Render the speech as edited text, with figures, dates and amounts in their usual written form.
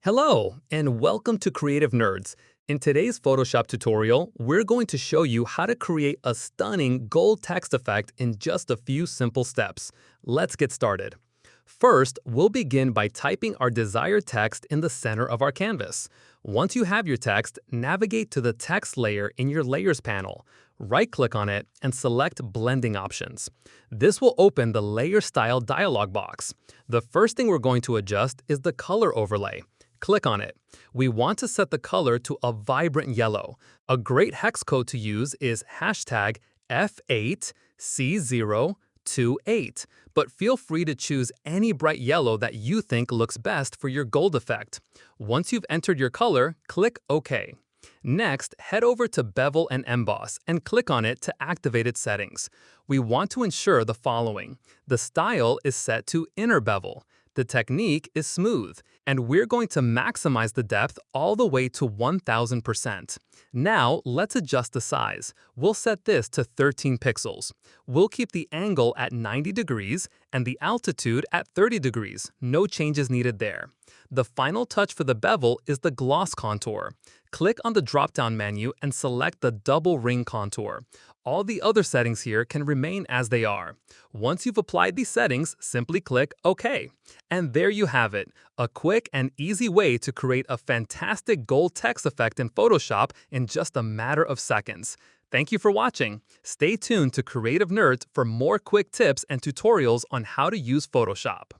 Hello, and welcome to Creative Nerds. In today's Photoshop tutorial, we're going to show you how to create a stunning gold text effect in just a few simple steps. Let's get started. First, we'll begin by typing our desired text in the center of our canvas. Once you have your text, navigate to the text layer in your Layers panel. Right-click on it and select Blending Options. This will open the Layer Style dialog box. The first thing we're going to adjust is the color overlay. Click on it. We want to set the color to a vibrant yellow. A great hex code to use is hashtag F8C028, but feel free to choose any bright yellow that you think looks best for your gold effect. Once you've entered your color, click OK. Next, head over to Bevel and Emboss and click on it to activate its settings. We want to ensure the following. The style is set to inner bevel. The technique is smooth, and we're going to maximize the depth all the way to 1000%. Now, let's adjust the size. We'll set this to 13 pixels. We'll keep the angle at 90 degrees and the altitude at 30 degrees. No changes needed there. The final touch for the bevel is the gloss contour. Click on the drop-down menu and select the double ring contour. All the other settings here can remain as they are. Once you've applied these settings, simply click OK. And there you have it, a quick and easy way to create a fantastic gold text effect in Photoshop in just a matter of seconds. Thank you for watching. Stay tuned to Creative Nerds for more quick tips and tutorials on how to use Photoshop.